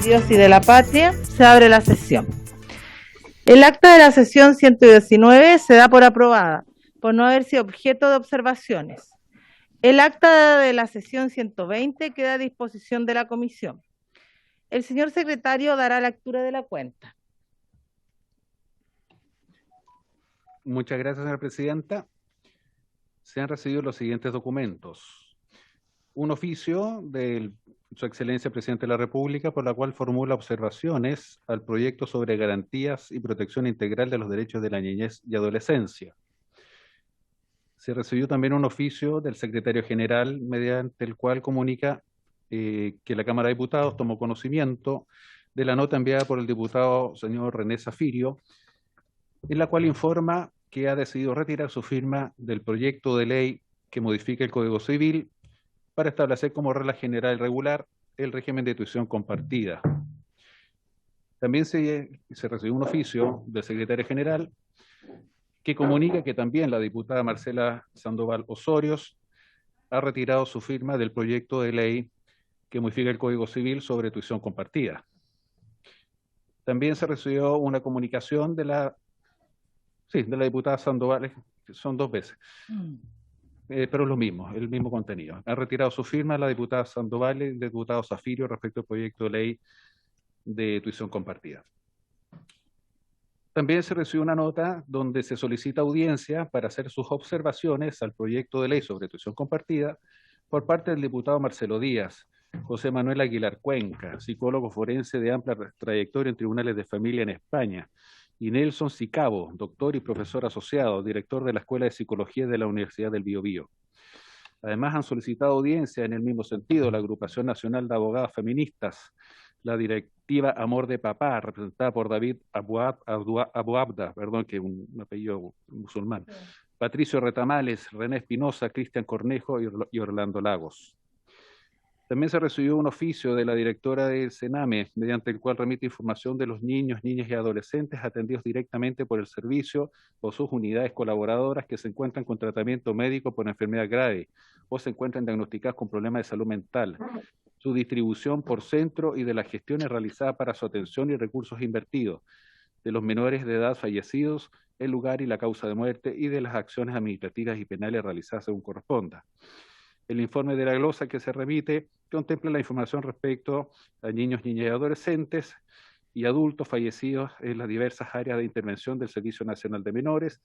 Dios y de la patria, se abre la sesión. El acta de la sesión 119 se da por aprobada, por no haber sido objeto de observaciones. El acta de la sesión 120 queda a disposición de la comisión. El señor secretario dará lectura de la cuenta. Muchas gracias, señora presidenta. Se han recibido los siguientes documentos. Un oficio de Su Excelencia Presidente de la República, por la cual formula observaciones al proyecto sobre garantías y protección integral de los derechos de la niñez y adolescencia. Se recibió también un oficio del Secretario General, mediante el cual comunica que la Cámara de Diputados tomó conocimiento de la nota enviada por el diputado señor René Zafirio, en la cual informa que ha decidido retirar su firma del proyecto de ley que modifica el Código Civil para establecer como regla general y regular el régimen de tuición compartida. También se recibió un oficio del Secretario General que comunica que también la diputada Marcela Sandoval Osorios ha retirado su firma del proyecto de ley que modifica el Código Civil sobre tuición compartida. También se recibió una comunicación de la diputada Sandoval, son dos veces, pero es lo mismo, el mismo contenido. Ha retirado su firma la diputada Sandoval y el diputado Zafirio respecto al proyecto de ley de tuición compartida. También se recibió una nota donde se solicita audiencia para hacer sus observaciones al proyecto de ley sobre tuición compartida por parte del diputado Marcelo Díaz, José Manuel Aguilar Cuenca, psicólogo forense de amplia trayectoria en tribunales de familia en España, y Nelson Sicabo, doctor y profesor asociado, director de la Escuela de Psicología de la Universidad del Biobío. Además, han solicitado audiencia en el mismo sentido la Agrupación Nacional de Abogadas Feministas, la directiva Amor de Papá, representada por David Abuabda, que es un apellido musulmán, Patricio Retamales, René Espinosa, Cristian Cornejo y Orlando Lagos. También se recibió un oficio de la directora del Sename, mediante el cual remite información de los niños, niñas y adolescentes atendidos directamente por el servicio o sus unidades colaboradoras que se encuentran con tratamiento médico por enfermedad grave o se encuentran diagnosticadas con problemas de salud mental, su distribución por centro y de las gestiones realizadas para su atención y recursos invertidos, de los menores de edad fallecidos, el lugar y la causa de muerte y de las acciones administrativas y penales realizadas según corresponda. El informe de la glosa que se remite contempla la información respecto a niños, niñas y adolescentes y adultos fallecidos en las diversas áreas de intervención del Servicio Nacional de Menores,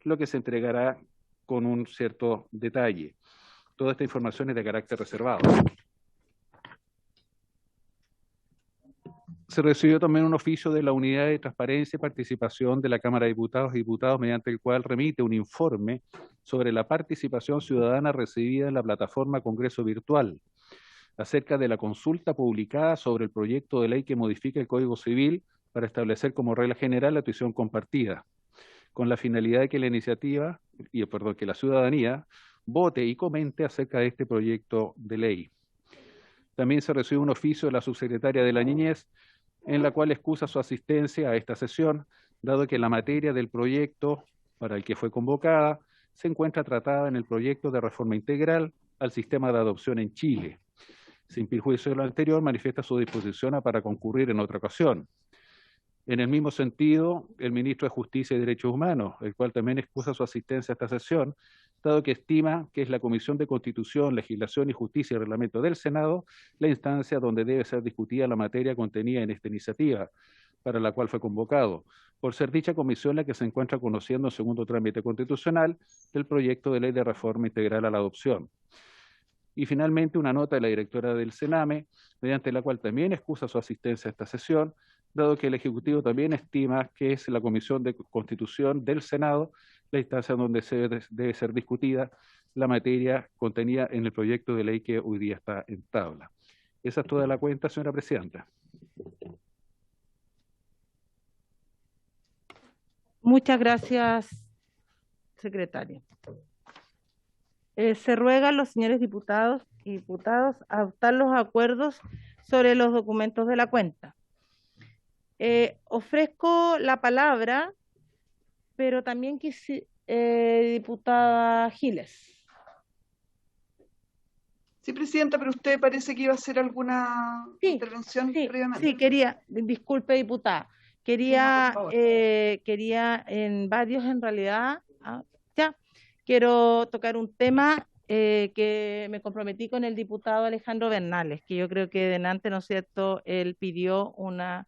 lo que se entregará con un cierto detalle. Toda esta información es de carácter reservado. Se recibió también un oficio de la Unidad de Transparencia y Participación de la Cámara de Diputados y Diputados, mediante el cual remite un informe sobre la participación ciudadana recibida en la plataforma Congreso Virtual, acerca de la consulta publicada sobre el proyecto de ley que modifica el Código Civil para establecer como regla general la tuición compartida, con la finalidad de que que la ciudadanía vote y comente acerca de este proyecto de ley. También se recibió un oficio de la subsecretaria de la Niñez, en la cual excusa su asistencia a esta sesión, dado que la materia del proyecto para el que fue convocada se encuentra tratada en el proyecto de reforma integral al sistema de adopción en Chile. Sin perjuicio de lo anterior, manifiesta su disposición para concurrir en otra ocasión. En el mismo sentido, el ministro de Justicia y Derechos Humanos, el cual también excusa su asistencia a esta sesión, dado que estima que es la Comisión de Constitución, Legislación y Justicia y Reglamento del Senado la instancia donde debe ser discutida la materia contenida en esta iniciativa, para la cual fue convocado, por ser dicha comisión la que se encuentra conociendo en segundo trámite constitucional del proyecto de ley de reforma integral a la adopción. Y finalmente una nota de la directora del Sename, mediante la cual también excusa su asistencia a esta sesión, dado que el Ejecutivo también estima que es la Comisión de Constitución del Senado la instancia donde debe ser discutida la materia contenida en el proyecto de ley que hoy día está en tabla. Esa es toda la cuenta, señora presidenta. Muchas gracias, secretario. Se ruega a los señores diputados y diputadas a adoptar los acuerdos sobre los documentos de la cuenta. Ofrezco la palabra, pero también diputada Giles. Sí, Presidenta, pero usted parece que iba a hacer alguna intervención previamente. Sí, quería, disculpe, diputada, Sí, no, por favor. quería en varios, en realidad, quiero tocar un tema que me comprometí con el diputado Alejandro Bernales, que yo creo que delante, ¿no es cierto?, él pidió una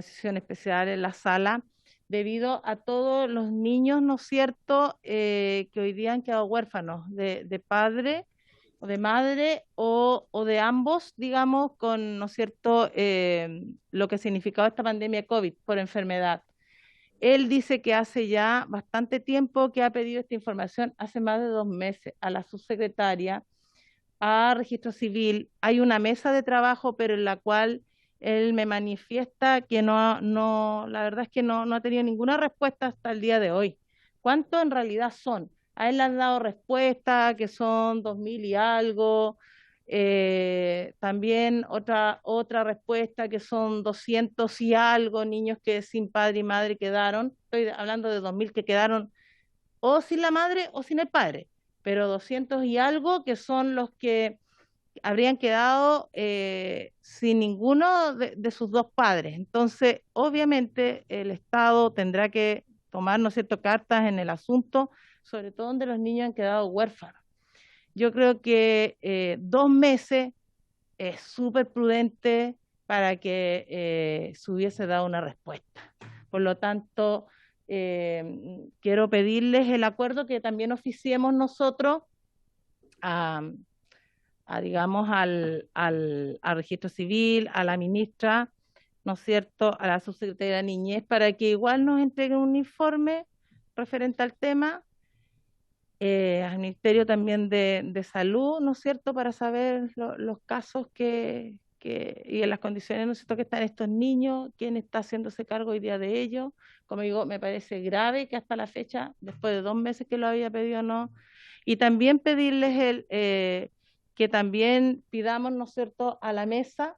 sesión especial en la sala, debido a todos los niños, ¿no es cierto?, que hoy día han quedado huérfanos de padre o de madre o de ambos, digamos, con, ¿no es cierto?, lo que significaba esta pandemia COVID por enfermedad. Él dice que hace ya bastante tiempo que ha pedido esta información, hace más de 2 meses, a la subsecretaria, a Registro Civil. Hay una mesa de trabajo, pero en la cual él me manifiesta que la verdad es que no ha tenido ninguna respuesta hasta el día de hoy. ¿Cuántos en realidad son? A él le han dado respuesta que son 2000 y algo, también otra respuesta que son 200 y algo niños que sin padre y madre quedaron. Estoy hablando de 2000 que quedaron o sin la madre o sin el padre, pero 200 y algo que son los que habrían quedado sin ninguno de sus dos padres. Entonces, obviamente, el Estado tendrá que tomar, ¿no es cierto?, cartas en el asunto, sobre todo donde los niños han quedado huérfanos. Yo creo que 2 meses es súper prudente para que se hubiese dado una respuesta. Por lo tanto, quiero pedirles el acuerdo que también oficiemos nosotros digamos, al registro civil, a la ministra, ¿no es cierto?, a la subsecretaria de Niñez, para que igual nos entreguen un informe referente al tema, al Ministerio también de Salud, ¿no es cierto?, para saber los casos y en las condiciones, ¿no es cierto?, que están estos niños, quién está haciéndose cargo hoy día de ellos. Como digo, me parece grave que hasta la fecha, después de 2 meses que lo había pedido, no. Y también pedirles que también pidamos, ¿no es cierto?, a la mesa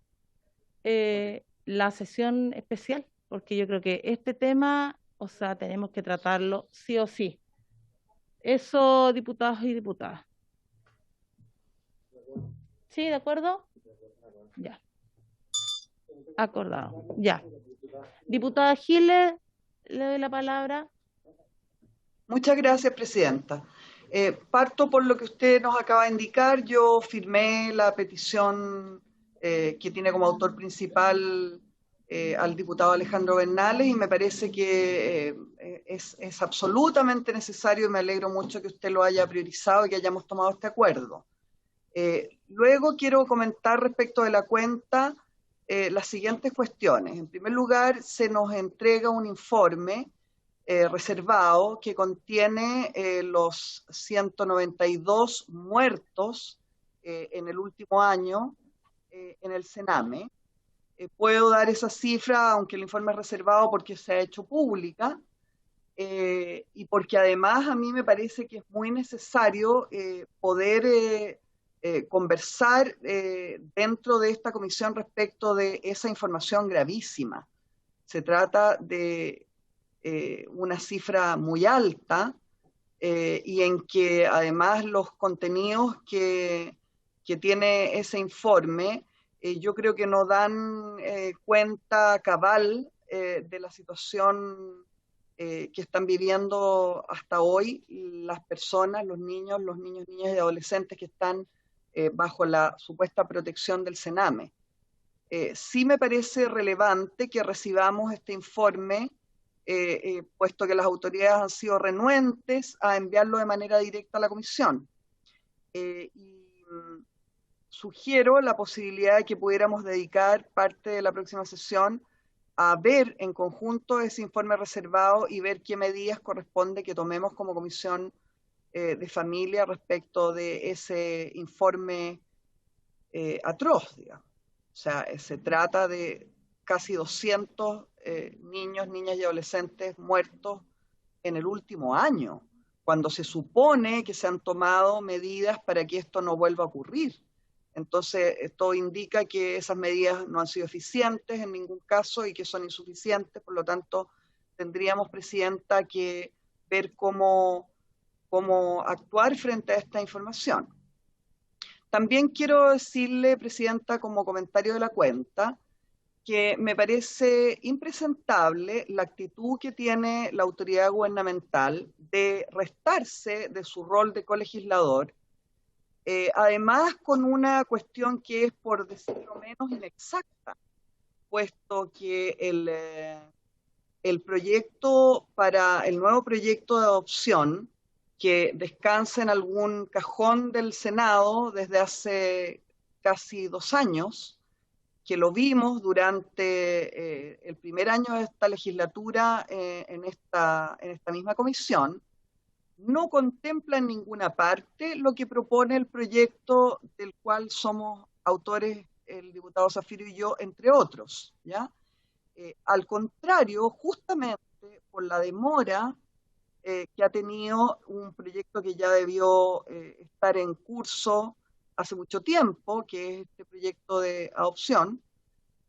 la sesión especial, porque yo creo que este tema, o sea, tenemos que tratarlo sí o sí. Eso, diputados y diputadas. ¿Sí, de acuerdo? Ya. Acordado. Ya. Diputada Giles, le doy la palabra. Muchas gracias, Presidenta. Parto por lo que usted nos acaba de indicar. Yo firmé la petición que tiene como autor principal al diputado Alejandro Bernales y me parece que es absolutamente necesario y me alegro mucho que usted lo haya priorizado y que hayamos tomado este acuerdo. Luego quiero comentar respecto de la cuenta las siguientes cuestiones. En primer lugar, se nos entrega un informe reservado que contiene los 192 muertos en el último año en el Sename. Puedo dar esa cifra, aunque el informe es reservado, porque se ha hecho pública y porque además a mí me parece que es muy necesario poder conversar dentro de esta comisión respecto de esa información gravísima. Se trata de una cifra muy alta y en que además los contenidos que tiene ese informe yo creo que no dan cuenta cabal de la situación que están viviendo hasta hoy las personas, los niños, niñas y adolescentes que están bajo la supuesta protección del Sename. Sí me parece relevante que recibamos este informe puesto que las autoridades han sido renuentes a enviarlo de manera directa a la comisión. Sugiero la posibilidad de que pudiéramos dedicar parte de la próxima sesión a ver en conjunto ese informe reservado y ver qué medidas corresponde que tomemos como comisión de familia respecto de ese informe atroz, digamos. O sea, se trata de casi 200 niños, niñas y adolescentes muertos en el último año, cuando se supone que se han tomado medidas para que esto no vuelva a ocurrir. Entonces, esto indica que esas medidas no han sido eficientes en ningún caso y que son insuficientes, por lo tanto, tendríamos, Presidenta, que ver cómo actuar frente a esta información. También quiero decirle, Presidenta, como comentario de la cuenta, que me parece impresentable la actitud que tiene la autoridad gubernamental de restarse de su rol de colegislador, además con una cuestión que es, por decirlo menos, inexacta, puesto que el proyecto para el nuevo proyecto de adopción, que descansa en algún cajón del Senado desde hace casi 2 años, que lo vimos durante el primer año de esta legislatura en esta misma comisión, no contempla en ninguna parte lo que propone el proyecto del cual somos autores el diputado Zafiro y yo, entre otros, ¿ya? Al contrario, justamente por la demora que ha tenido un proyecto que ya debió estar en curso hace mucho tiempo, que es este proyecto de adopción,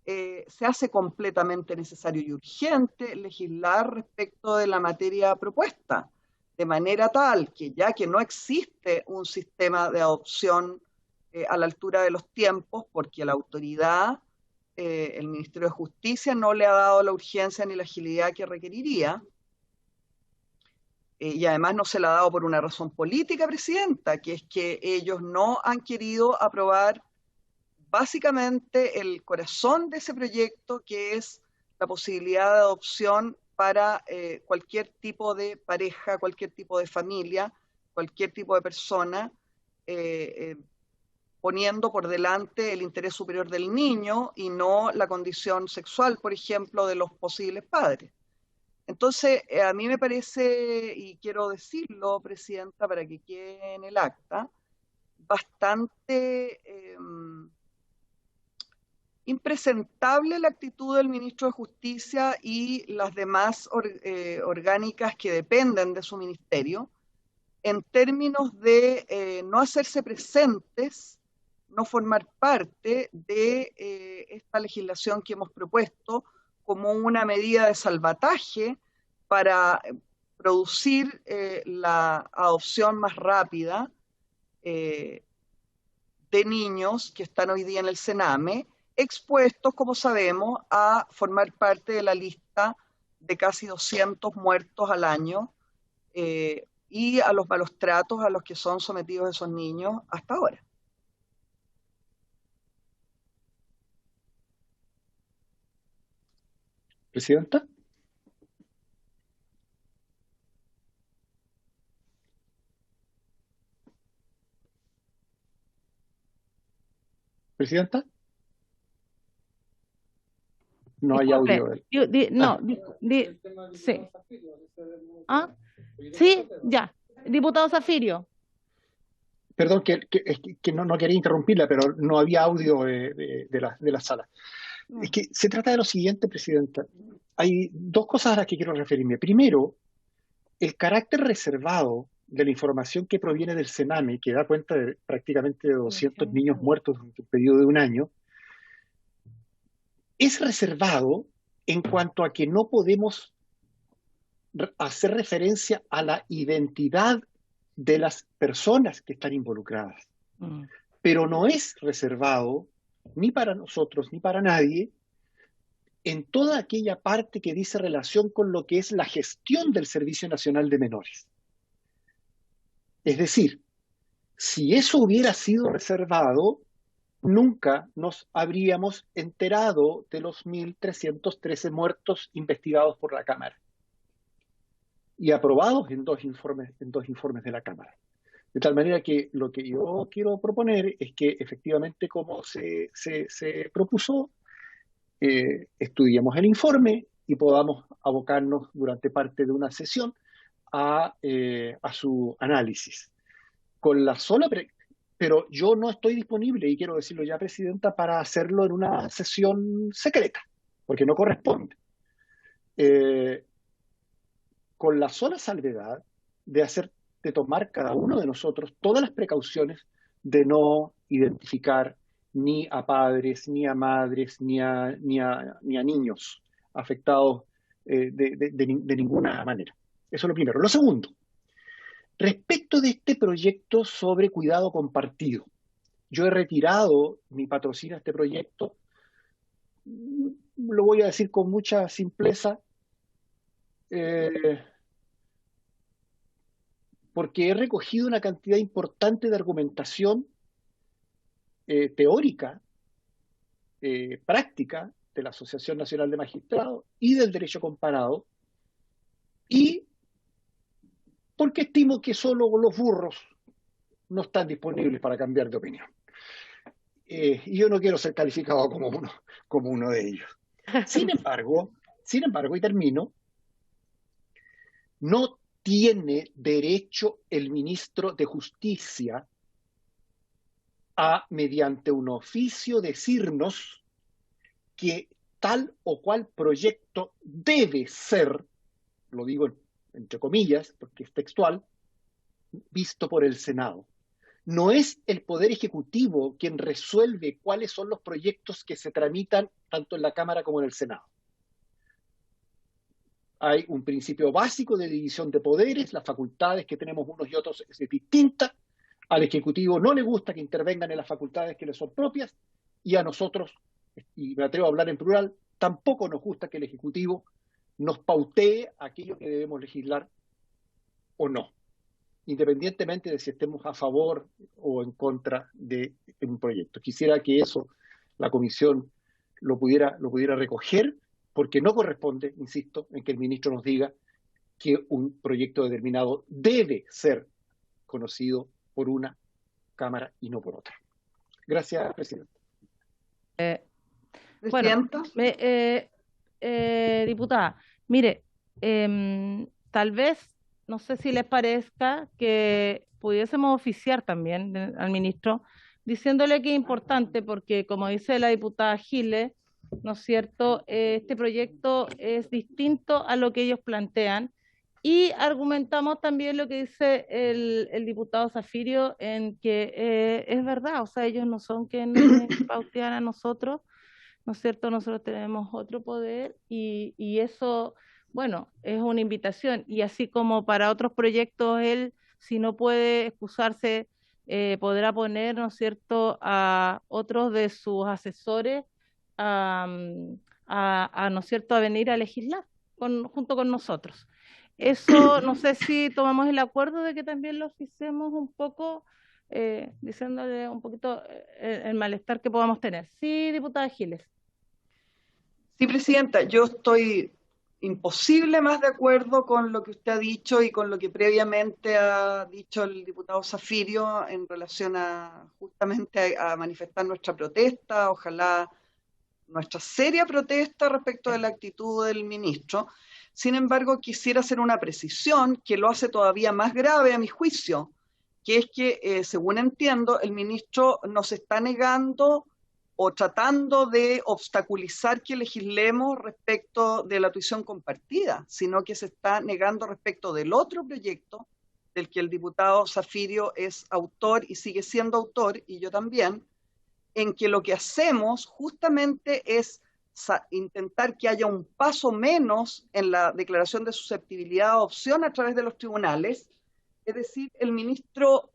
se hace completamente necesario y urgente legislar respecto de la materia propuesta, de manera tal que ya que no existe un sistema de adopción a la altura de los tiempos, porque la autoridad, el Ministerio de Justicia, no le ha dado la urgencia ni la agilidad que requeriría, y además no se la ha dado por una razón política, Presidenta, que es que ellos no han querido aprobar básicamente el corazón de ese proyecto, que es la posibilidad de adopción para cualquier tipo de pareja, cualquier tipo de familia, cualquier tipo de persona, poniendo por delante el interés superior del niño y no la condición sexual, por ejemplo, de los posibles padres. Entonces, a mí me parece, y quiero decirlo, Presidenta, para que quede en el acta, bastante impresentable la actitud del ministro de Justicia y las demás orgánicas que dependen de su ministerio, en términos de no hacerse presentes, no formar parte de esta legislación que hemos propuesto como una medida de salvataje para producir la adopción más rápida de niños que están hoy día en el Sename, expuestos, como sabemos, a formar parte de la lista de casi 200 muertos al año y a los malos tratos a los que son sometidos esos niños hasta ahora. Presidenta. Presidenta. No hay Disculpe, audio. no, sí. ¿Ah? Sí, ya. Diputado Zafirio. Perdón, que no quería interrumpirla, pero no había audio de la sala. Es que se trata de lo siguiente, Presidenta. Hay dos cosas a las que quiero referirme. Primero, el carácter reservado de la información que proviene del Sename, que da cuenta de prácticamente de 200 niños muertos durante un periodo de un año, es reservado en cuanto a que no podemos hacer referencia a la identidad de las personas que están involucradas. Pero no es reservado ni para nosotros ni para nadie en toda aquella parte que dice relación con lo que es la gestión del Servicio Nacional de Menores. Es decir, si eso hubiera sido reservado, nunca nos habríamos enterado de los 1.313 muertos investigados por la Cámara y aprobados en dos informes de la Cámara. De tal manera que lo que yo quiero proponer es que efectivamente, como se propuso, estudiemos el informe y podamos abocarnos durante parte de una sesión a su análisis. Con la sola pero yo no estoy disponible, y quiero decirlo ya, Presidenta, para hacerlo en una sesión secreta, porque no corresponde. Con la sola salvedad de tomar cada uno de nosotros todas las precauciones de no identificar ni a padres, ni a madres, ni a niños afectados de ninguna manera. Eso es lo primero. Lo segundo, respecto de este proyecto sobre cuidado compartido, yo he retirado mi patrocinio a este proyecto, lo voy a decir con mucha simpleza, porque he recogido una cantidad importante de argumentación teórica, práctica, de la Asociación Nacional de Magistrados y del Derecho Comparado, y porque estimo que solo los burros no están disponibles para cambiar de opinión. Y yo no quiero ser calificado como uno de ellos. Sin embargo, y termino, no tiene derecho el ministro de Justicia a, mediante un oficio, decirnos que tal o cual proyecto debe ser, lo digo entre comillas, porque es textual, visto por el Senado. No es el Poder Ejecutivo quien resuelve cuáles son los proyectos que se tramitan tanto en la Cámara como en el Senado. Hay un principio básico de división de poderes, las facultades que tenemos unos y otros es distinta. Al Ejecutivo no le gusta que intervengan en las facultades que le son propias, y a nosotros, y me atrevo a hablar en plural, tampoco nos gusta que el Ejecutivo nos pautee aquello que debemos legislar o no, independientemente de si estemos a favor o en contra de un proyecto. Quisiera que eso la Comisión lo pudiera recoger, porque no corresponde, insisto, en que el ministro nos diga que un proyecto determinado debe ser conocido por una Cámara y no por otra. Gracias, Presidenta. Bueno, diputada, mire, tal vez, no sé si les parezca que pudiésemos oficiar también al ministro, diciéndole que es importante, porque como dice la diputada Giles, ¿no es cierto?, este proyecto es distinto a lo que ellos plantean, y argumentamos también lo que dice el diputado Zafirio, en que es verdad, o sea, ellos no son quienes pautean a nosotros, ¿no es cierto? Nosotros tenemos otro poder, y eso, bueno, es una invitación. Y así como para otros proyectos, él, si no puede excusarse, podrá poner, ¿no es cierto?, a otros de sus asesores ¿no es cierto?, a venir a legislar junto con nosotros. Eso, no sé si tomamos el acuerdo de que también lo oficiemos un poco, diciéndole un poquito el malestar que podamos tener. Sí, diputada Giles. Sí, Presidenta, yo estoy imposible más de acuerdo con lo que usted ha dicho y con lo que previamente ha dicho el diputado Zafirio en relación justamente a manifestar nuestra protesta, ojalá nuestra seria protesta respecto de la actitud del ministro. Sin embargo, quisiera hacer una precisión que lo hace todavía más grave a mi juicio, que es que, según entiendo, el ministro nos está negando o tratando de obstaculizar que legislemos respecto de la tuición compartida, sino que se está negando respecto del otro proyecto del que el diputado Zafirio es autor y sigue siendo autor, y yo también, en que lo que hacemos justamente es intentar que haya un paso menos en la declaración de susceptibilidad o opción a través de los tribunales. Es decir, el ministro,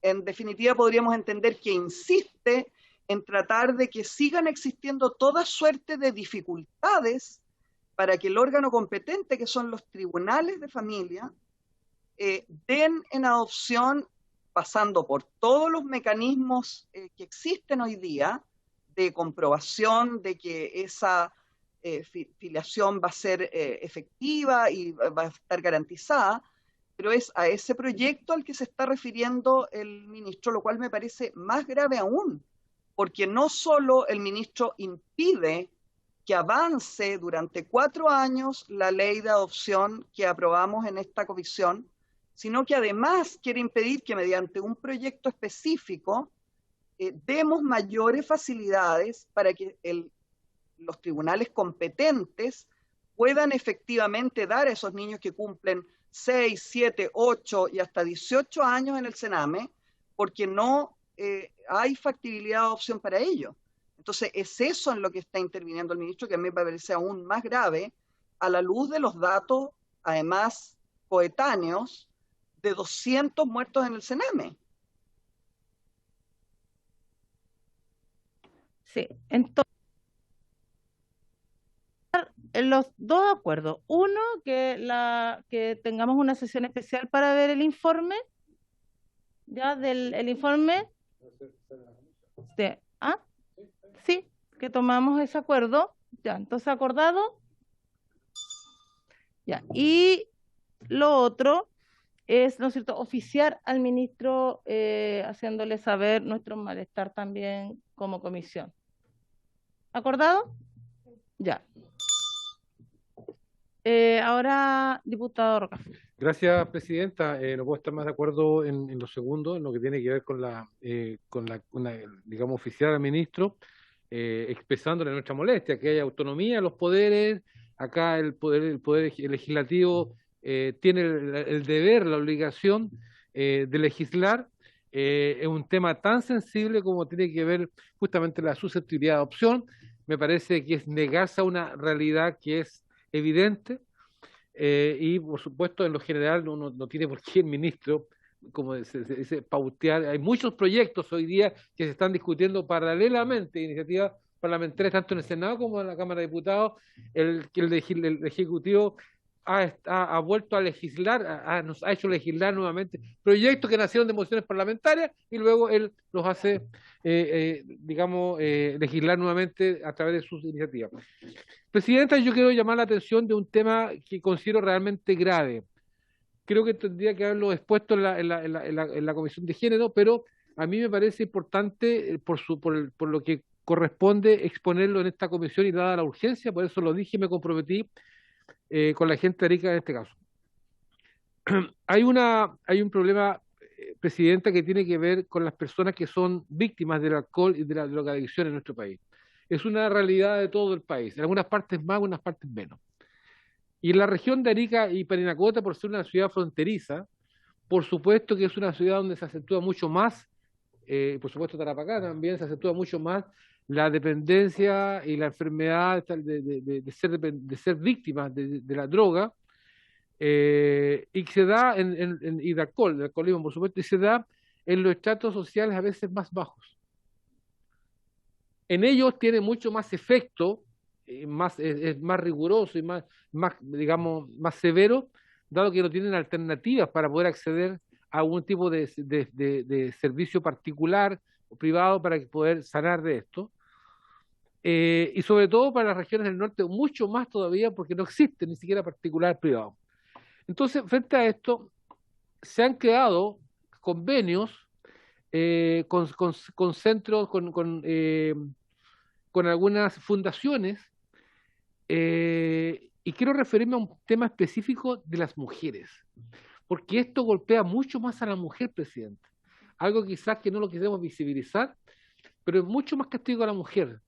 en definitiva, podríamos entender que insiste en tratar de que sigan existiendo toda suerte de dificultades para que el órgano competente, que son los tribunales de familia, den en adopción, pasando por todos los mecanismos que existen hoy día, de comprobación de que esa filiación va a ser efectiva y va a estar garantizada, pero es a ese proyecto al que se está refiriendo el ministro, lo cual me parece más grave aún, porque no solo el ministro impide que avance durante 4 años la ley de adopción que aprobamos en esta comisión, sino que además quiere impedir que mediante un proyecto específico demos mayores facilidades para que los tribunales competentes puedan efectivamente dar a esos niños que cumplen 6, 7, 8 y hasta 18 años en el Sename, porque no hay factibilidad de adopción para ello. Entonces, es eso en lo que está interviniendo el ministro, que a mí me parece aún más grave, a la luz de los datos, además coetáneos, de 200 muertos en el Sename. Sí, entonces, los dos acuerdos. Uno, que tengamos una sesión especial para ver el informe, ya el informe. ¿Ah? Sí, que tomamos ese acuerdo. Ya, entonces acordado. Ya, y lo otro es, ¿no es cierto?, oficiar al ministro haciéndole saber nuestro malestar también como comisión. ¿Acordado? Ya. Ahora, diputado Rocafort. Gracias, presidenta. No puedo estar más de acuerdo en lo segundo, en lo que tiene que ver con digamos, oficiar al ministro, expresándole nuestra molestia, que haya autonomía en los poderes. Acá el poder legislativo tiene el deber, la obligación de legislar. Es un tema tan sensible como tiene que ver justamente la susceptibilidad de adopción. Me parece que es negarse a una realidad que es evidente. Y por supuesto, en lo general, uno no tiene por qué el ministro, como se dice, pautear. Hay muchos proyectos hoy día que se están discutiendo paralelamente, iniciativas parlamentarias, tanto en el Senado como en la Cámara de Diputados. El Ejecutivo ha vuelto a legislar, nos ha hecho legislar nuevamente proyectos que nacieron de mociones parlamentarias y luego él los hace, digamos, legislar nuevamente a través de sus iniciativas. Presidenta, yo quiero llamar la atención de un tema que considero realmente grave. Creo que tendría que haberlo expuesto en la Comisión de Género, pero a mí me parece importante por lo que corresponde exponerlo en esta comisión y dada la urgencia, por eso lo dije y me comprometí con la gente de Arica en este caso. Hay un problema, presidenta, que tiene que ver con las personas que son víctimas del alcohol y de la drogadicción en nuestro país. Es una realidad de todo el país, en algunas partes más, en algunas partes menos. Y en la región de Arica y Parinacota, por ser una ciudad fronteriza, por supuesto que es una ciudad donde se acentúa mucho más, por supuesto Tarapacá también se acentúa mucho más la dependencia y la enfermedad de ser víctimas de la droga, y que se da y de alcohol, del alcoholismo por supuesto, y se da en los estratos sociales a veces más bajos. En ellos tiene mucho más efecto, es más riguroso y digamos, más severo, dado que no tienen alternativas para poder acceder a algún tipo de servicio particular o privado para poder sanar de esto. Y sobre todo para las regiones del norte, mucho más todavía porque no existe ni siquiera particular privado. Entonces, frente a esto, se han creado convenios con centros, con algunas fundaciones, y quiero referirme a un tema específico de las mujeres, porque esto golpea mucho más a la mujer, presidente. Algo quizás que no lo queremos visibilizar, pero es mucho más castigo a la mujer.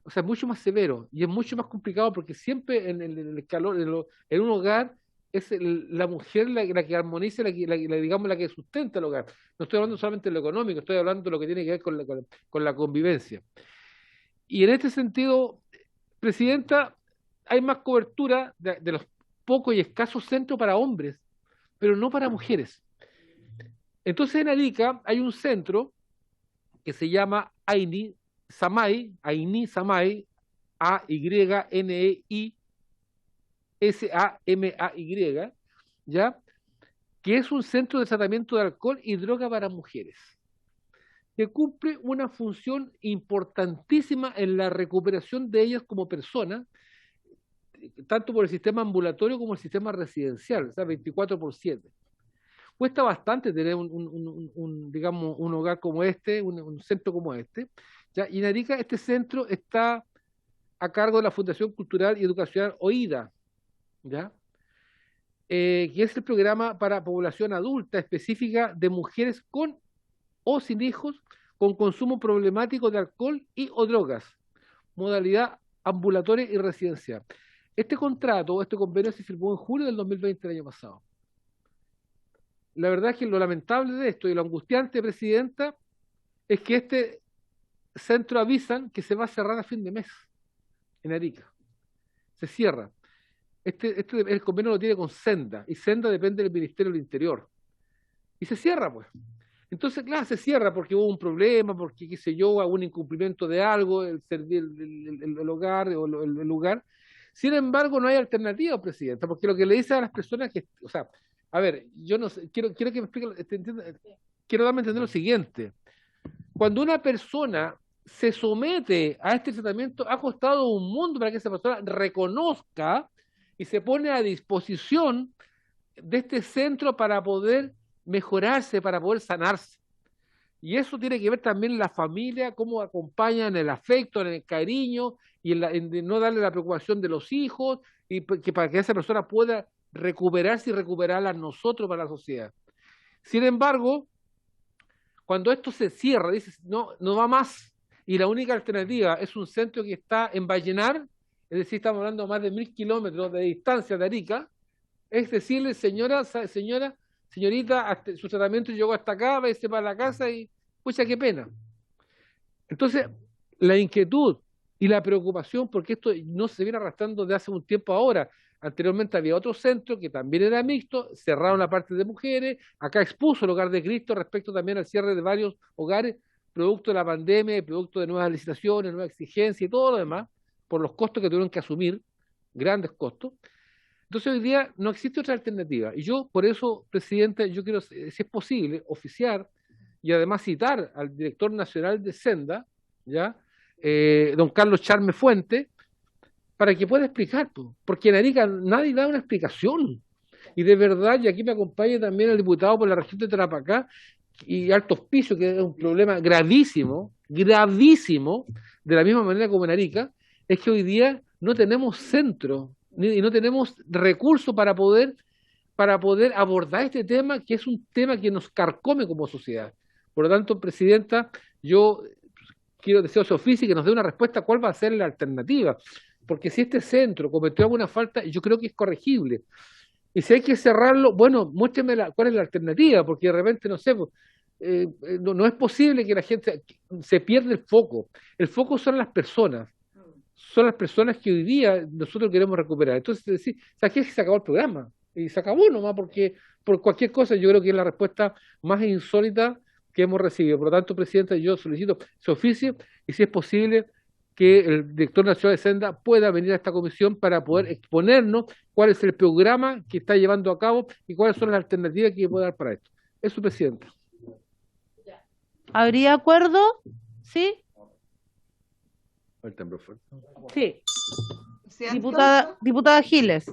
O sea, es mucho más severo y es mucho más complicado porque siempre en el calor, en un hogar, es la mujer la que armoniza, digamos, la que sustenta el hogar. No estoy hablando solamente de lo económico, estoy hablando de lo que tiene que ver con la convivencia. Y en este sentido, presidenta, hay más cobertura de los pocos y escasos centros para hombres, pero no para mujeres. Entonces en Arica hay un centro que se llama Aini Samay, AYNEI ¿ya? Que es un centro de tratamiento de alcohol y droga para mujeres, que cumple una función importantísima en la recuperación de ellas como personas, tanto por el sistema ambulatorio como el sistema residencial, o sea, 24/7. Cuesta bastante tener digamos, un hogar como este, un centro como este. ¿Ya? Y en Arica este centro está a cargo de la Fundación Cultural y Educacional OIDA, ¿ya? Que es el programa para población adulta específica de mujeres con o sin hijos con consumo problemático de alcohol y o drogas, modalidad ambulatoria y residencial. Este contrato, este convenio se firmó en julio del 2020, el año pasado. La verdad es que lo lamentable de esto y lo angustiante, presidenta, es que este centro avisan que se va a cerrar a fin de mes en Arica. Se cierra. El convenio lo tiene con Senda, y Senda depende del Ministerio del Interior. Y se cierra, pues. Entonces, claro, se cierra porque hubo un problema, porque, qué sé yo, hubo un incumplimiento de algo, el hogar o el lugar. Sin embargo, no hay alternativa, Presidenta, porque lo que le dice a las personas que, o sea, a ver, yo no sé, quiero que me explique, quiero darme a entender lo siguiente. Cuando una persona se somete a este tratamiento, ha costado un mundo para que esa persona reconozca y se pone a disposición de este centro para poder mejorarse, para poder sanarse. Y eso tiene que ver también la familia, cómo acompañan el afecto, en el cariño y en no darle la preocupación de los hijos y que para que esa persona pueda recuperarse y recuperarla nosotros para la sociedad. Sin embargo, cuando esto se cierra, dices, no, no va más, y la única alternativa es un centro que está en Vallenar, es decir, estamos hablando de más de 1000 kilómetros de distancia de Arica, es decirle, señorita, su tratamiento llegó hasta acá, váyase para la casa y, pucha, qué pena. Entonces, la inquietud y la preocupación, porque esto no se viene arrastrando de hace un tiempo ahora. Anteriormente había otro centro que también era mixto, cerraron la parte de mujeres, acá expuso el Hogar de Cristo respecto también al cierre de varios hogares, producto de la pandemia, producto de nuevas licitaciones, nuevas exigencias y todo lo demás, por los costos que tuvieron que asumir, grandes costos. Entonces hoy día no existe otra alternativa. Y yo, por eso, Presidente, yo quiero, si es posible, oficiar y además citar al director nacional de Senda, ¿ya? Don Carlos Charme Fuente, para que pueda explicar, porque en Arica nadie da una explicación. Y de verdad, y aquí me acompaña también el diputado por la región de Tarapacá y Alto Hospicio, que es un problema gravísimo, gravísimo, de la misma manera como en Arica, es que hoy día no tenemos centro y no tenemos recursos para poder abordar este tema, que es un tema que nos carcome como sociedad. Por lo tanto, Presidenta, yo quiero deseo su oficio que nos dé una respuesta a cuál va a ser la alternativa, porque si este centro cometió alguna falta, yo creo que es corregible. Y si hay que cerrarlo, bueno, muéstrame cuál es la alternativa, porque de repente, no sé, no es posible que la gente se pierda el foco. El foco son las personas que hoy día nosotros queremos recuperar. Entonces, decir, ¿sabes qué? Se acabó el programa. Y se acabó nomás, porque por cualquier cosa yo creo que es la respuesta más insólita que hemos recibido. Por lo tanto, Presidente, yo solicito su oficio y si es posible que el director nacional de Senda pueda venir a esta comisión para poder exponernos cuál es el programa que está llevando a cabo y cuáles son las alternativas que puede dar para esto. Eso, Presidente. ¿Habría acuerdo? ¿Sí? Sí. Diputada Giles.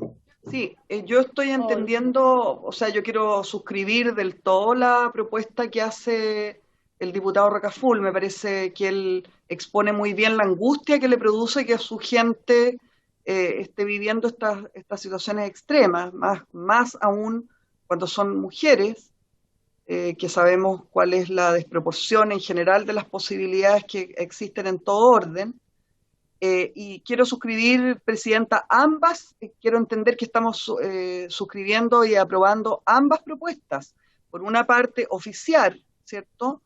Sí, yo estoy entendiendo, o sea, yo quiero suscribir del todo la propuesta que hace el diputado Rocaful. Me parece que él expone muy bien la angustia que le produce que su gente esté viviendo estas situaciones extremas, más aún cuando son mujeres, que sabemos cuál es la desproporción en general de las posibilidades que existen en todo orden. Y quiero suscribir, Presidenta, ambas, quiero entender que estamos suscribiendo y aprobando ambas propuestas. Por una parte, oficiar, ¿cierto?,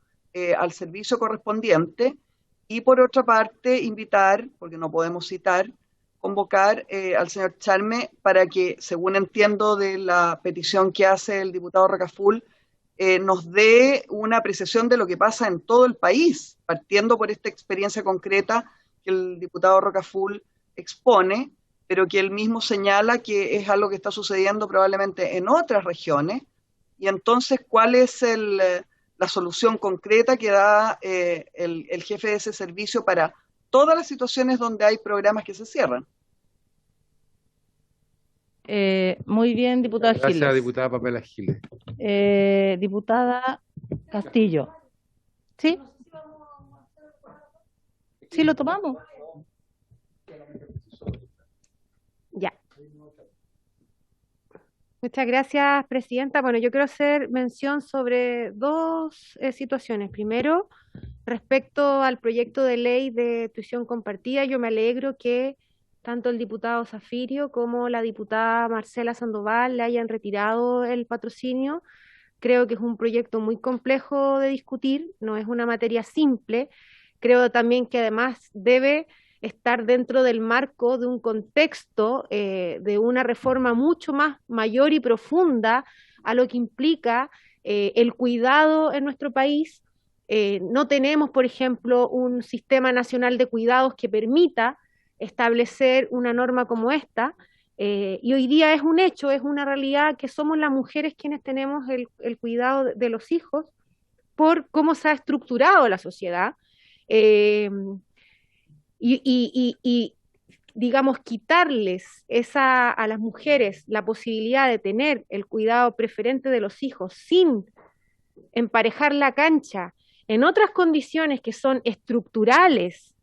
al servicio correspondiente, y por otra parte, invitar, porque no podemos citar, convocar al señor Charme para que, según entiendo de la petición que hace el diputado Rocaful, nos dé una apreciación de lo que pasa en todo el país, partiendo por esta experiencia concreta que el diputado Rocaful expone, pero que él mismo señala que es algo que está sucediendo probablemente en otras regiones, y entonces cuál es la solución concreta que da el jefe de ese servicio para todas las situaciones donde hay programas que se cierran. Muy bien, diputada Giles. Gracias, diputada Pamela Giles. Diputada Castillo. ¿Sí? Sí, lo tomamos. Ya. Muchas gracias, Presidenta. Bueno, yo quiero hacer mención sobre dos situaciones. Primero, respecto al proyecto de ley de tuición compartida, yo me alegro que tanto el diputado Zafirio como la diputada Marcela Sandoval le hayan retirado el patrocinio. Creo que es un proyecto muy complejo de discutir, no es una materia simple. Creo también que además debe estar dentro del marco de un contexto de una reforma mucho más mayor y profunda a lo que implica el cuidado en nuestro país. No tenemos, por ejemplo, un sistema nacional de cuidados que permita establecer una norma como esta, y hoy día es un hecho, es una realidad que somos las mujeres quienes tenemos el cuidado de los hijos por cómo se ha estructurado la sociedad, eh, y, digamos, quitarles a las mujeres la posibilidad de tener el cuidado preferente de los hijos sin emparejar la cancha en otras condiciones que son estructurales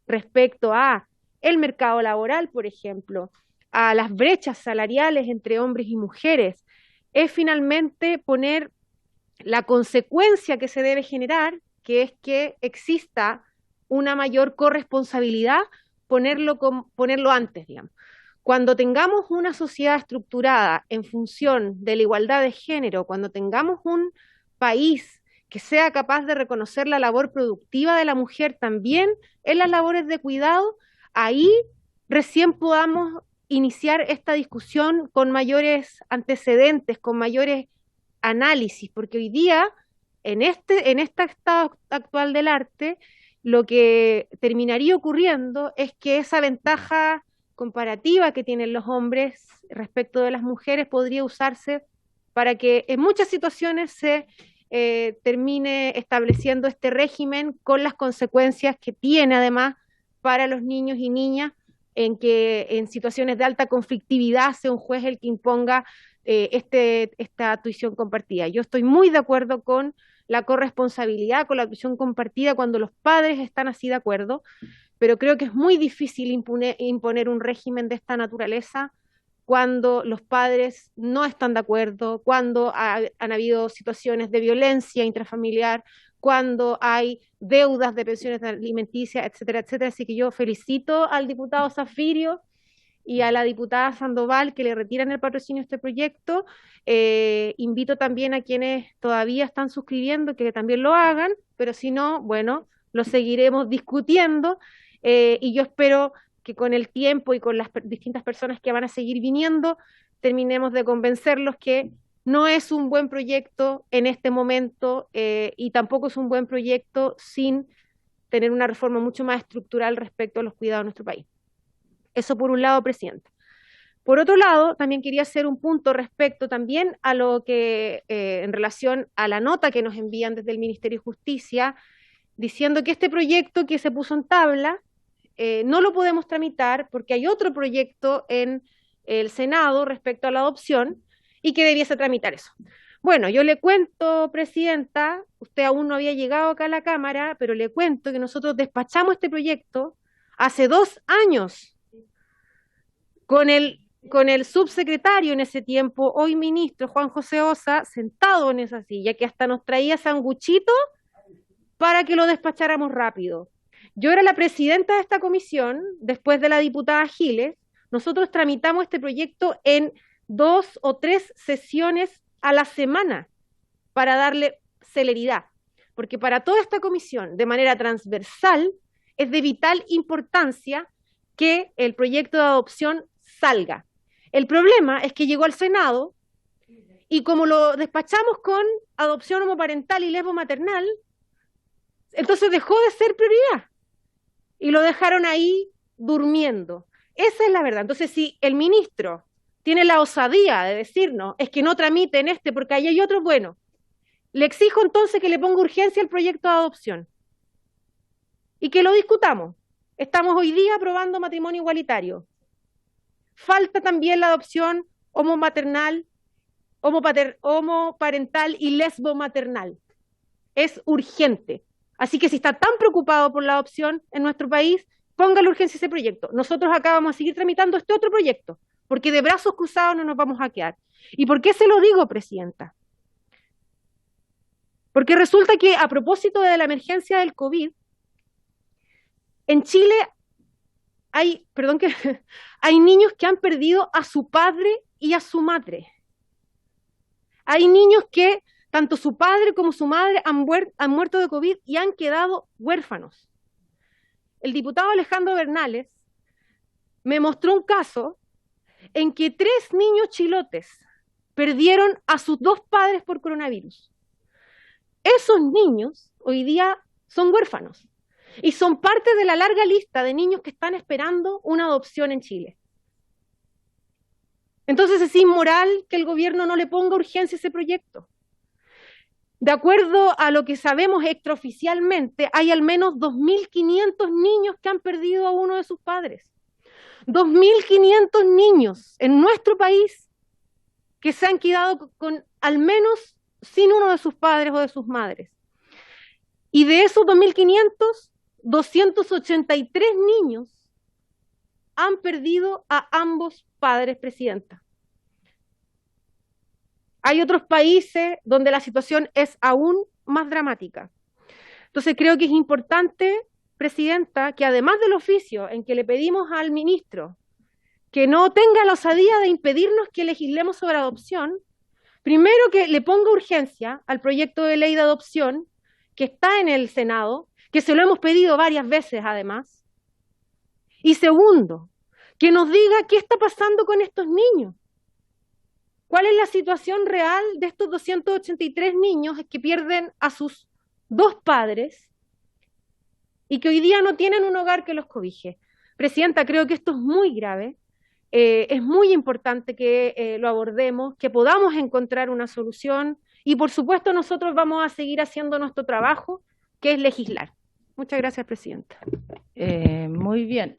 respecto a el mercado laboral, por ejemplo, a las brechas salariales entre hombres y mujeres, es finalmente poner la consecuencia que se debe generar, que es que exista una mayor corresponsabilidad, ponerlo antes, digamos. Cuando tengamos una sociedad estructurada en función de la igualdad de género, cuando tengamos un país que sea capaz de reconocer la labor productiva de la mujer también en las labores de cuidado, ahí recién podamos iniciar esta discusión con mayores antecedentes, con mayores análisis, porque hoy día, en este estado actual del arte, lo que terminaría ocurriendo es que esa ventaja comparativa que tienen los hombres respecto de las mujeres podría usarse para que en muchas situaciones se termine estableciendo este régimen con las consecuencias que tiene además para los niños y niñas, en que en situaciones de alta conflictividad sea un juez el que imponga esta tuición compartida. Yo estoy muy de acuerdo con la corresponsabilidad, con la tuición compartida cuando los padres están así de acuerdo, pero creo que es muy difícil imponer un régimen de esta naturaleza cuando los padres no están de acuerdo, cuando han habido situaciones de violencia intrafamiliar, cuando hay deudas de pensiones alimenticias, etcétera, etcétera. Así que yo felicito al diputado Zafirio y a la diputada Sandoval que le retiran el patrocinio a este proyecto. Invito también a quienes todavía están suscribiendo que también lo hagan, pero si no, bueno, lo seguiremos discutiendo, y yo espero que con el tiempo y con las distintas personas que van a seguir viniendo, terminemos de convencerlos que no es un buen proyecto en este momento, y tampoco es un buen proyecto sin tener una reforma mucho más estructural respecto a los cuidados de nuestro país. Eso por un lado, Presidenta. Por otro lado, también quería hacer un punto respecto también a lo que, en relación a la nota que nos envían desde el Ministerio de Justicia, diciendo que este proyecto que se puso en tabla no lo podemos tramitar porque hay otro proyecto en el Senado respecto a la adopción y que debiese tramitar eso. Bueno, yo le cuento, Presidenta, usted aún no había llegado acá a la Cámara, pero le cuento que nosotros despachamos este proyecto hace 2 años con el subsecretario en ese tiempo, hoy ministro, Juan José Osa, sentado en esa silla, que hasta nos traía sanguchito para que lo despacháramos rápido. Yo era la presidenta de esta comisión, después de la diputada Giles. Nosotros tramitamos este proyecto en 2 o 3 sesiones a la semana para darle celeridad, porque para toda esta comisión, de manera transversal, es de vital importancia que el proyecto de adopción salga. El problema es que llegó al Senado y como lo despachamos con adopción homoparental y lesbomaternal, entonces dejó de ser prioridad y lo dejaron ahí durmiendo. Esa es la verdad. Entonces, si el ministro tiene la osadía de decirnos es que no tramiten este porque ahí hay otro, bueno, le exijo entonces que le ponga urgencia al proyecto de adopción y que lo discutamos. Estamos hoy día aprobando matrimonio igualitario. Falta también la adopción homomaternal, homoparental y lesbomaternal. Es urgente. Así que si está tan preocupado por la adopción en nuestro país, póngale urgencia a ese proyecto. Nosotros acá vamos a seguir tramitando este otro proyecto, porque de brazos cruzados no nos vamos a quedar. ¿Y por qué se lo digo, Presidenta? Porque resulta que a propósito de la emergencia del COVID, en Chile hay niños que han perdido a su padre y a su madre. Hay niños que tanto su padre como su madre han muerto de COVID y han quedado huérfanos. El diputado Alejandro Bernales me mostró un caso en que 3 niños chilotes perdieron a sus 2 padres por coronavirus. esos niños hoy día son huérfanos y son parte de la larga lista de niños que están esperando una adopción en Chile. Entonces es inmoral que el gobierno no le ponga urgencia a ese proyecto. De acuerdo a lo que sabemos extraoficialmente, hay al menos 2.500 niños que han perdido a uno de sus padres. 2.500 niños en nuestro país que se han quedado con al menos sin uno de sus padres o de sus madres. Y de esos 2.500, 283 niños han perdido a ambos padres, presidenta. Hay otros países donde la situación es aún más dramática. Entonces creo que es importante, presidenta, que además del oficio en que le pedimos al ministro que no tenga la osadía de impedirnos que legislemos sobre adopción, primero que le ponga urgencia al proyecto de ley de adopción que está en el Senado, que se lo hemos pedido varias veces además, y segundo, que nos diga qué está pasando con estos niños. ¿Cuál es la situación real de estos 283 niños que pierden a sus dos padres y que hoy día no tienen un hogar que los cobije? Presidenta, creo que esto es muy grave. Es muy importante que lo abordemos, que podamos encontrar una solución y por supuesto nosotros vamos a seguir haciendo nuestro trabajo, que es legislar. Muchas gracias, presidenta. Muy bien.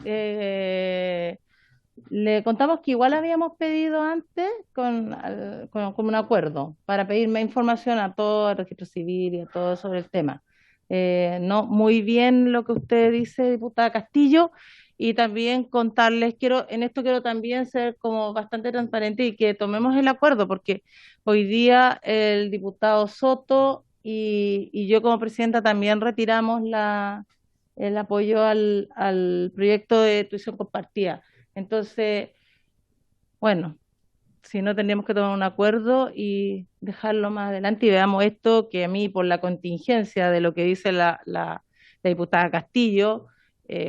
Le contamos que igual habíamos pedido antes con un acuerdo para pedir más información a todo el registro civil y a todo sobre el tema. No, muy bien lo que usted dice, diputada Castillo, y también contarles, en esto quiero también ser como bastante transparente y que tomemos el acuerdo, porque hoy día el diputado Soto y yo como presidenta también retiramos el apoyo al proyecto de tuición compartida. Entonces, bueno, si no tendríamos que tomar un acuerdo y dejarlo más adelante y veamos esto que a mí por la contingencia de lo que dice la diputada Castillo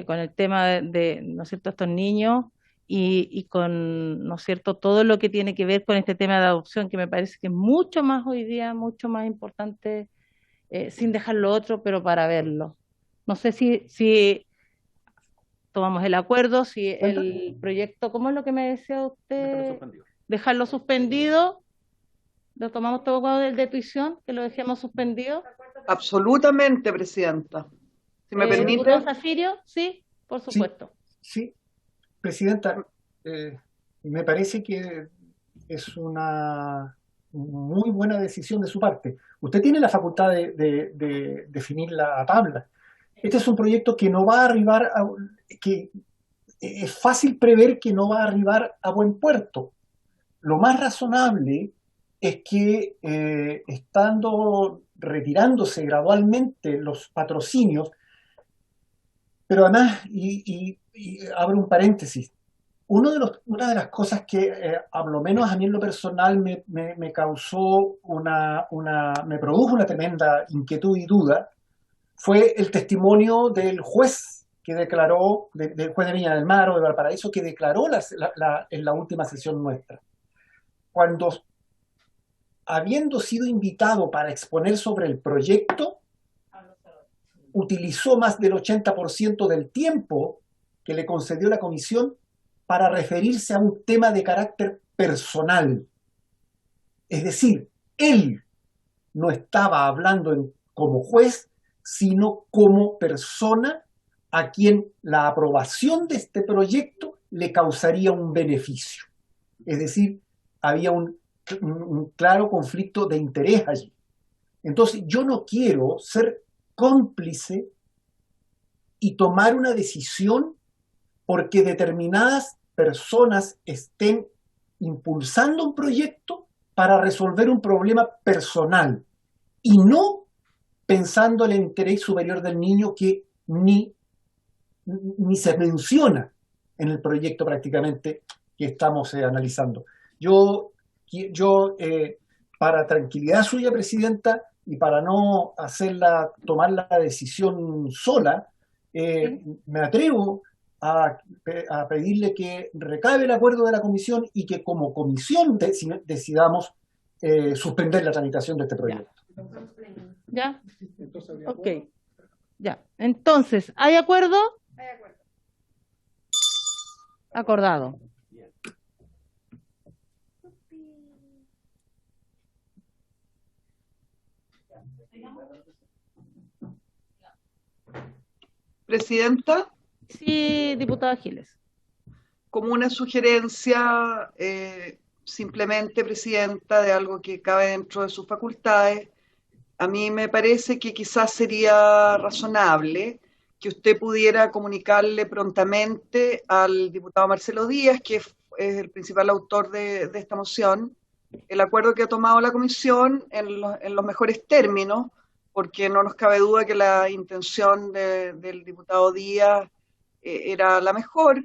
con el tema de ¿no es cierto?, estos niños y con, ¿no es cierto?, todo lo que tiene que ver con este tema de adopción que me parece que es mucho más hoy día, mucho más importante sin dejar lo otro, pero para verlo. No sé si tomamos el acuerdo, si el proyecto, ¿cómo es lo que me decía usted? Dejarlo suspendido. ¿Lo tomamos todo cuadro del de tuición, que lo dejemos suspendido? Absolutamente, presidenta. Si me permite. ¿Diputado Zafirio? Sí, por supuesto. Sí, presidenta, me parece que es una muy buena decisión de su parte. Usted tiene la facultad de definir la tabla. Este es un proyecto que no va a arribar, que es fácil prever que no va a arribar a buen puerto. Lo más razonable es que estando retirándose gradualmente los patrocinios, pero además, y abro un paréntesis, una de las cosas que, a lo menos a mí en lo personal, me causó me produjo una tremenda inquietud y duda, fue el testimonio del juez que declaró, del juez de Viña del Mar o de Valparaíso, que declaró en la última sesión nuestra. Cuando, habiendo sido invitado para exponer sobre el proyecto, utilizó más del 80% del tiempo que le concedió la comisión para referirse a un tema de carácter personal. Es decir, él no estaba hablando como juez, sino como persona a quien la aprobación de este proyecto le causaría un beneficio. Es decir, había un claro conflicto de interés allí. Entonces, yo no quiero ser cómplice y tomar una decisión porque determinadas personas estén impulsando un proyecto para resolver un problema personal y no pensando en el interés superior del niño que ni se menciona en el proyecto prácticamente que estamos analizando. Yo para tranquilidad suya, presidenta, y para no tomar la decisión sola, me atrevo a pedirle que recabe el acuerdo de la comisión y que como comisión decidamos suspender la tramitación de este proyecto. ¿Ya? Entonces habría Ok, acuerdo. ya. Entonces, ¿hay acuerdo? Hay acuerdo. Acordado. Presidenta, Sí, diputada Giles. como una sugerencia, simplemente, Presidenta, de algo que cabe dentro de sus facultades, a mí me parece que quizás sería razonable que usted pudiera comunicarle prontamente al diputado Marcelo Díaz, que es el principal autor de esta moción, el acuerdo que ha tomado la comisión en los mejores términos, porque no nos cabe duda que la intención del diputado Díaz era la mejor,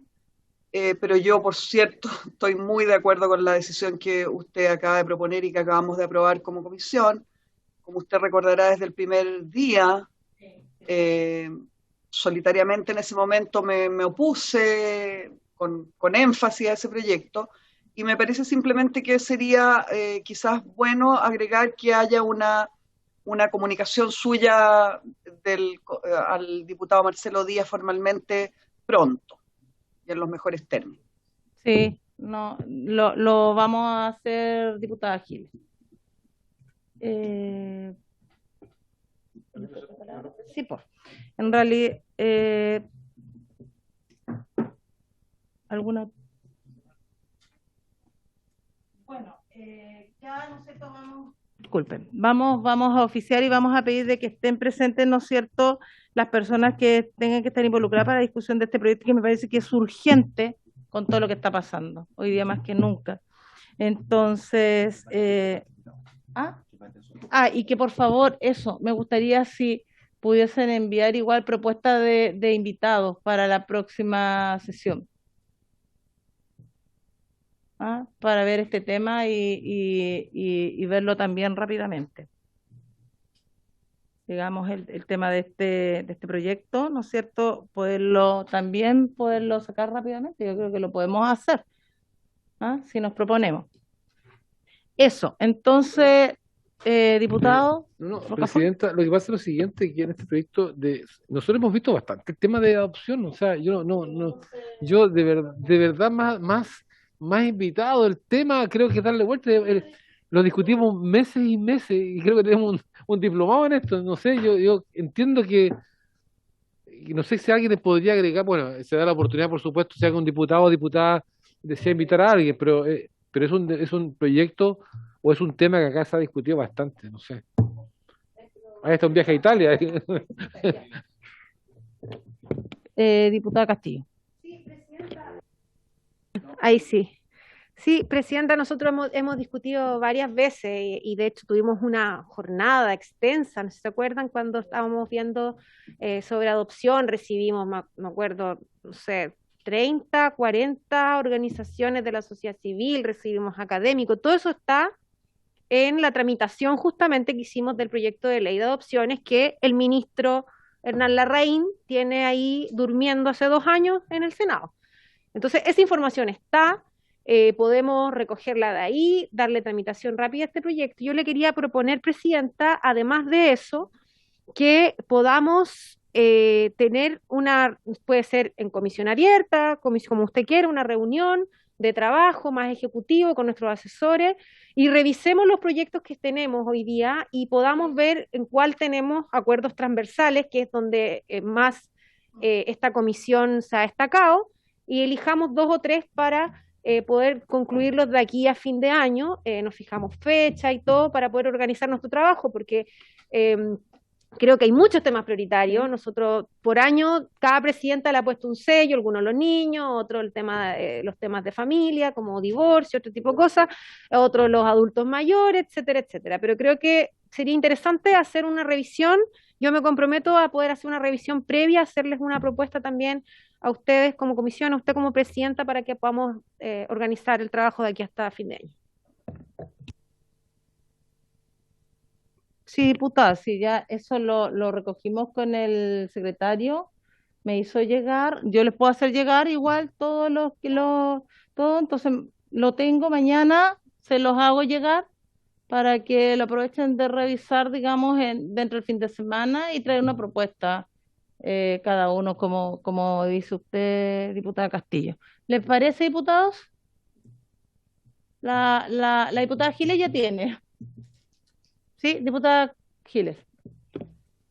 pero yo, por cierto, estoy muy de acuerdo con la decisión que usted acaba de proponer y que acabamos de aprobar como comisión. Como usted recordará, desde el primer día, eh, solitariamente en ese momento me opuse con énfasis a ese proyecto, y me parece simplemente que sería quizás bueno agregar que haya una comunicación suya al diputado Marcelo Díaz formalmente pronto y en los mejores términos. Sí, no, lo vamos a hacer, diputada Giles. Sí, pues. En realidad, alguna. Bueno, ya no sé, tomamos. Disculpen, vamos a oficiar y vamos a pedir de que estén presentes, ¿no es cierto?, las personas que tengan que estar involucradas para la discusión de este proyecto, que me parece que es urgente con todo lo que está pasando, hoy día más que nunca. Entonces, y que por favor, eso, me gustaría si pudiesen enviar igual propuesta de invitados para la próxima sesión. Para ver este tema y verlo también rápidamente. Digamos, el tema de este proyecto, ¿no es cierto? Poderlo sacar rápidamente, yo creo que lo podemos hacer, si nos proponemos. Eso, entonces, diputado. No, Rocafort. Presidenta, lo que pasa es lo siguiente, que en este proyecto nosotros hemos visto bastante el tema de adopción, o sea, yo de verdad más invitado el tema, creo que darle vuelta, lo discutimos meses y meses, y creo que tenemos un diplomado en esto, no sé, yo entiendo y no sé si alguien les podría agregar, bueno, se da la oportunidad, por supuesto, si algún diputado o diputada desea invitar a alguien, pero es un proyecto o es un tema que acá se ha discutido bastante, no sé. Ahí está un viaje a Italia. Diputada Castillo. Sí, Presidenta. Ahí sí. Sí, Presidenta, nosotros hemos discutido varias veces y de hecho tuvimos una jornada extensa, ¿no se acuerdan? Cuando estábamos viendo sobre adopción, recibimos, me acuerdo, no sé, 30, 40 organizaciones de la sociedad civil, recibimos académicos, todo eso está en la tramitación justamente que hicimos del proyecto de ley de adopciones que el ministro Hernán Larraín tiene ahí durmiendo hace 2 años en el Senado. Entonces, esa información está, podemos recogerla de ahí, darle tramitación rápida a este proyecto. Yo le quería proponer, Presidenta, además de eso, que podamos tener puede ser en comisión abierta, como usted quiera, una reunión de trabajo más ejecutivo con nuestros asesores y revisemos los proyectos que tenemos hoy día y podamos ver en cuál tenemos acuerdos transversales, que es donde más esta comisión se ha destacado, y elijamos 2 o 3 para poder concluirlos de aquí a fin de año. Nos fijamos fecha y todo para poder organizar nuestro trabajo, porque creo que hay muchos temas prioritarios. Nosotros por año, cada presidenta le ha puesto un sello, algunos los niños, otros los temas de familia, como divorcio, otro tipo de cosas, otros los adultos mayores, etcétera, etcétera. Pero creo que sería interesante hacer una revisión. Yo me comprometo a poder hacer una revisión previa, hacerles una propuesta también a ustedes como comisión, a usted como presidenta, para que podamos organizar el trabajo de aquí hasta fin de año. Sí, diputada, sí, ya eso lo recogimos con el secretario, me hizo llegar, yo les puedo hacer llegar igual todo, entonces lo tengo mañana, se los hago llegar para que lo aprovechen de revisar, digamos, dentro del fin de semana y traer una propuesta cada uno, como dice usted, diputada Castillo. ¿Les parece, diputados? La diputada Giles ya tiene. ¿Sí, diputada Giles?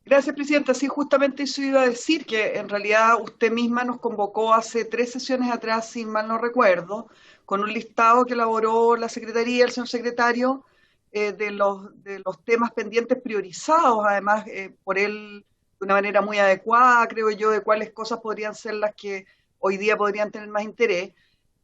Gracias, Presidenta. Sí, justamente eso iba a decir, que en realidad usted misma nos convocó hace 3 sesiones atrás, si mal no recuerdo, con un listado que elaboró la Secretaría, el señor secretario, de los temas pendientes priorizados, además, por él de una manera muy adecuada, creo yo, de cuáles cosas podrían ser las que hoy día podrían tener más interés.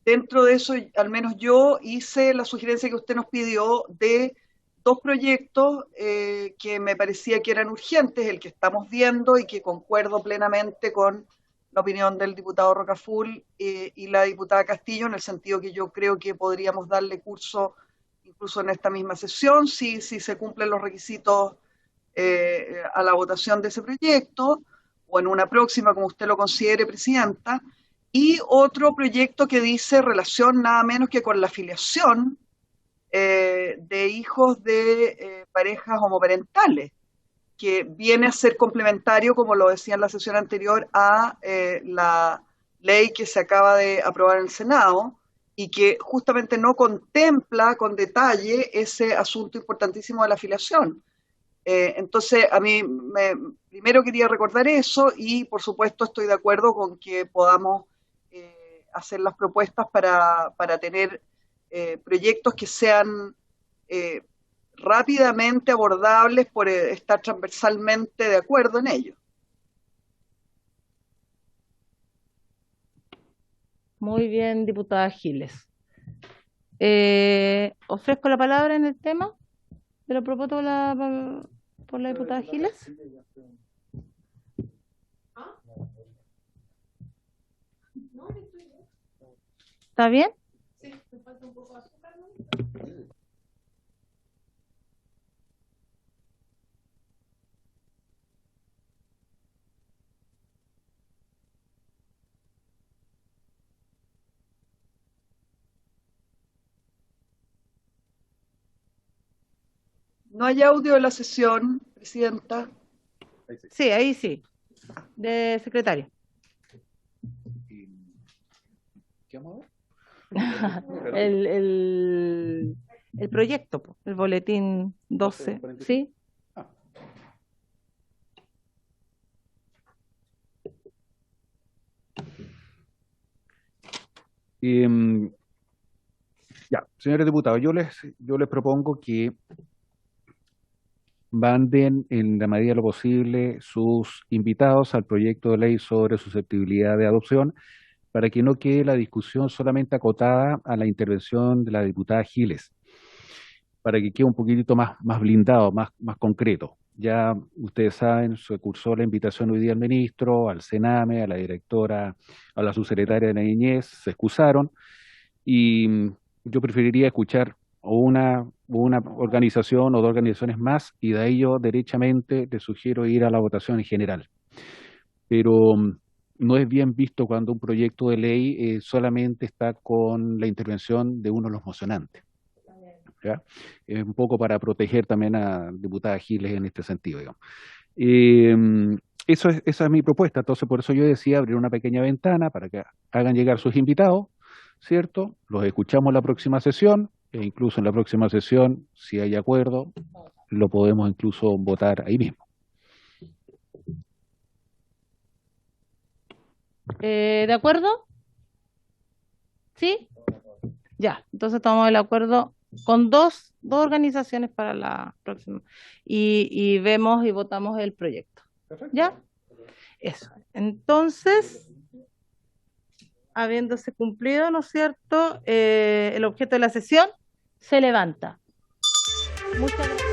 Dentro de eso, al menos yo hice la sugerencia que usted nos pidió de 2 proyectos que me parecía que eran urgentes, el que estamos viendo y que concuerdo plenamente con la opinión del diputado Rocaful y la diputada Castillo, en el sentido que yo creo que podríamos darle curso incluso en esta misma sesión, si se cumplen los requisitos a la votación de ese proyecto, o en una próxima, como usted lo considere, Presidenta, y otro proyecto que dice relación nada menos que con la afiliación de hijos de parejas homoparentales, que viene a ser complementario, como lo decía en la sesión anterior, a la ley que se acaba de aprobar en el Senado y que justamente no contempla con detalle ese asunto importantísimo de la afiliación. Entonces, a mí primero quería recordar eso y, por supuesto, estoy de acuerdo con que podamos hacer las propuestas para tener proyectos que sean rápidamente abordables por estar transversalmente de acuerdo en ello. Muy bien, diputada Giles. Ofrezco la palabra en el tema de lo propuesto por la diputada Giles. ¿Está bien? Sí, me falta un poco de azúcar, ¿no? No hay audio de la sesión, Presidenta. Sí, ahí sí, de secretario. ¿Qué vamos a ver? El proyecto, el boletín 12, ¿sí? Ya, señores diputados, yo les propongo que manden en la medida de lo posible sus invitados al proyecto de ley sobre susceptibilidad de adopción, para que no quede la discusión solamente acotada a la intervención de la diputada Giles, para que quede un poquitito más blindado, más concreto. Ya ustedes saben, se cursó la invitación hoy día al ministro, al Sename, a la directora, a la subsecretaria de la Niñez, se excusaron, y yo preferiría escuchar una organización o 2 organizaciones más, y de ahí yo derechamente les sugiero ir a la votación en general. Pero no es bien visto cuando un proyecto de ley solamente está con la intervención de uno de los mocionantes. ¿Ya? Es un poco para proteger también a diputada Giles en este sentido, digamos. Esa es mi propuesta. Entonces, por eso yo decía abrir una pequeña ventana para que hagan llegar sus invitados, ¿cierto? Los escuchamos en la próxima sesión, e incluso en la próxima sesión, si hay acuerdo, lo podemos incluso votar ahí mismo. ¿De acuerdo? ¿Sí? Ya, entonces tomamos el acuerdo con dos organizaciones para la próxima y vemos y votamos el proyecto. ¿Ya? Eso. Entonces, habiéndose cumplido, ¿no es cierto?, el objeto de la sesión, se levanta. Muchas gracias.